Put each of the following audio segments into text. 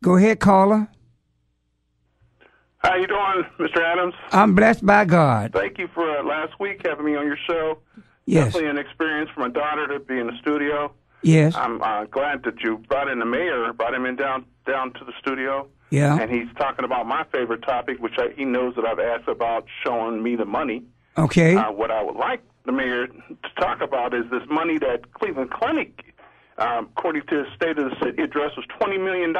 Go ahead, caller. How you doing, Mr. Adams? I'm blessed by God. Thank you for last week having me on your show. Yes. Definitely an experience for my daughter to be in the studio. Yes. I'm glad that you brought in the mayor, brought him in down to the studio. Yeah. And he's talking about my favorite topic, which he knows that I've asked about, showing me the money. Okay. What I would like the mayor to talk about is this money that Cleveland Clinic, according to the State of the City address, was $20 million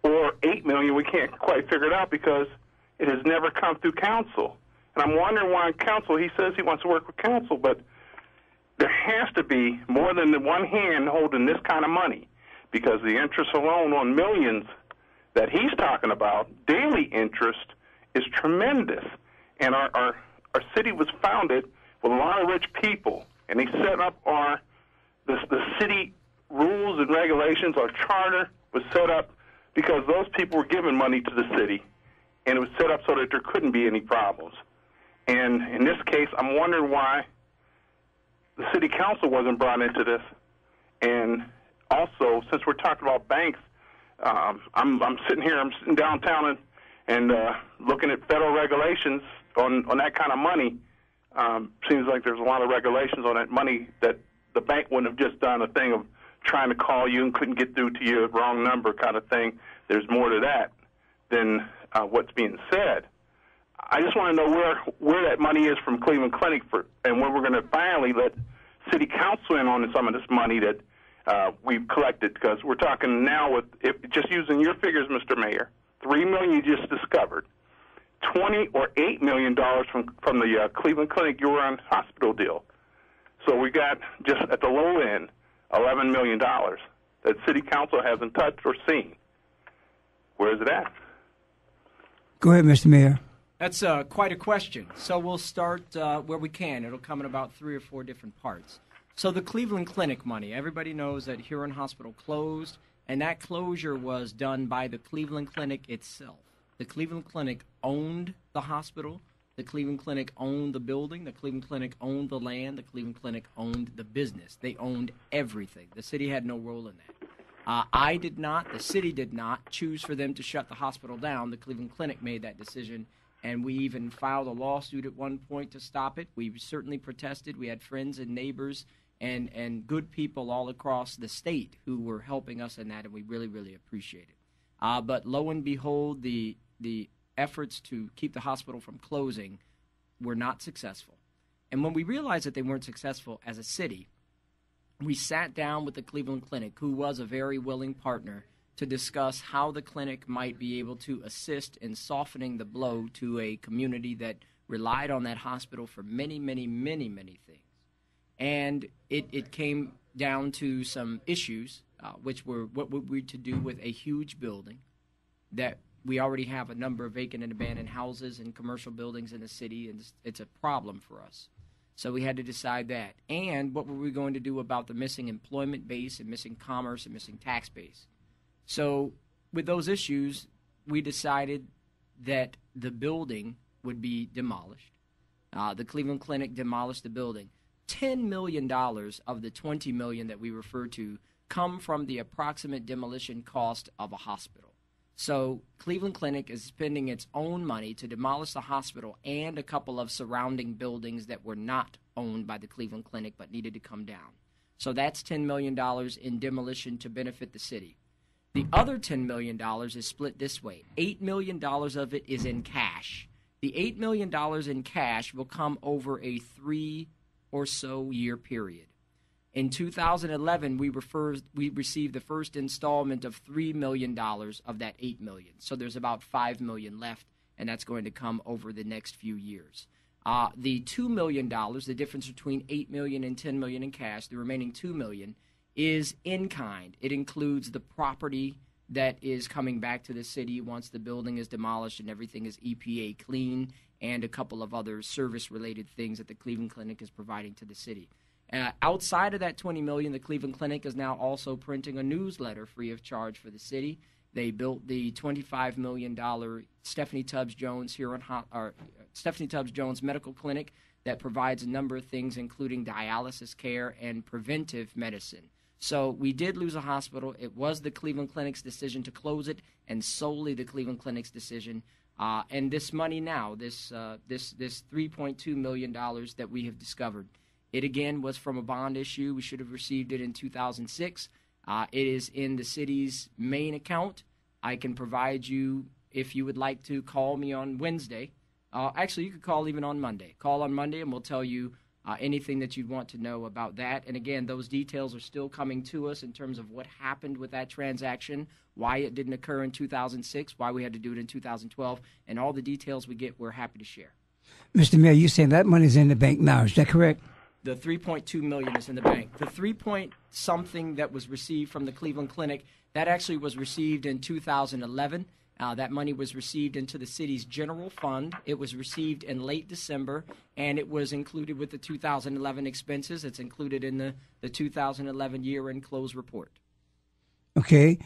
or $8 million. We can't quite figure it out because it has never come through council. And I'm wondering why council, he says he wants to work with council, but there has to be more than the one hand holding this kind of money, because the interest alone on millions that he's talking about, daily interest, is tremendous. And our city was founded with a lot of rich people, and they set up the city rules and regulations. Our charter was set up because those people were giving money to the city, and it was set up so that there couldn't be any problems. And in this case, I'm wondering why the city council wasn't brought into this. And also, since we're talking about banks, I'm sitting here, I'm sitting downtown and looking at federal regulations on that kind of money. Seems like there's a lot of regulations on that money that the bank wouldn't have just done a thing of trying to call you and couldn't get through to you, wrong number kind of thing. There's more to that than what's being said. I just want to know where that money is from Cleveland Clinic and when we're going to finally let city council in on some of this money that we've collected, because we're talking now with, if just using your figures, Mr. Mayor, $3 million you just discovered, $20 or $8 million from the Cleveland Clinic Huron Hospital deal. So we got, just at the low end, $11 million that city council hasn't touched or seen. Where is it at? Go ahead, Mr. Mayor. That's quite a question. So we'll start where we can. It'll come in about 3 or 4 different parts. So the Cleveland Clinic money, everybody knows that Huron Hospital closed, and that closure was done by the Cleveland Clinic itself. The Cleveland Clinic owned the hospital. The Cleveland Clinic owned the building. The Cleveland Clinic owned the land. The Cleveland Clinic owned the business. They owned everything. The city had no role in that. I did not, the city did not choose for them to shut the hospital down. The Cleveland Clinic made that decision, and we even filed a lawsuit at one point to stop it. We certainly protested. We had friends and neighbors and good people all across the state who were helping us in that, and we really, really appreciate it. But lo and behold, the efforts to keep the hospital from closing were not successful. And when we realized that they weren't successful as a city, we sat down with the Cleveland Clinic, who was a very willing partner, to discuss how the clinic might be able to assist in softening the blow to a community that relied on that hospital for many, many, many, many things. And it came down to some issues, which were what would we to do with a huge building that we already have a number of vacant and abandoned houses and commercial buildings in the city, and it's a problem for us. So we had to decide that. And what were we going to do about the missing employment base and missing commerce and missing tax base? So with those issues, we decided that the building would be demolished. The Cleveland Clinic demolished the building. $10 million of the $20 million that we refer to come from the approximate demolition cost of a hospital. So Cleveland Clinic is spending its own money to demolish the hospital and a couple of surrounding buildings that were not owned by the Cleveland Clinic but needed to come down. So that's $10 million in demolition to benefit the city. The other $10 million is split this way. $8 million of it is in cash. The $8 million in cash will come over a 3 or so year period. In 2011, we received the first installment of $3 million of that $8 million. So there's about $5 million left, and that's going to come over the next few years. The $2 million, the difference between $8 million and $10 million in cash, the remaining $2 million, is in kind. It includes the property that is coming back to the city once the building is demolished and everything is EPA clean, and a couple of other service-related things that the Cleveland Clinic is providing to the city. Outside of that $20 million, the Cleveland Clinic is now also printing a newsletter free of charge for the city. They built the $25 million Stephanie Tubbs Jones Medical Clinic that provides a number of things, including dialysis care and preventive medicine. So we did lose a hospital. It was the Cleveland Clinic's decision to close it, and solely the Cleveland Clinic's decision. And this money now, this $3.2 million that we have discovered, it again was from a bond issue. We should have received it in 2006. It is in the city's main account. I can provide you, if you would like to call me on Wednesday. Actually, you could call even on Monday. Call on Monday, and we'll tell you anything that you'd want to know about that. And again, those details are still coming to us in terms of what happened with that transaction, why it didn't occur in 2006, why we had to do it in 2012, and all the details we get, we're happy to share. Mr. Mayor, you're saying that money's in the bank now. Is that correct? The $3.2 million is in the bank. The 3-point-something that was received from the Cleveland Clinic, that actually was received in 2011. That money was received into the city's general fund. It was received in late December, and it was included with the 2011 expenses. It's included in the 2011 year-end close report. Okay.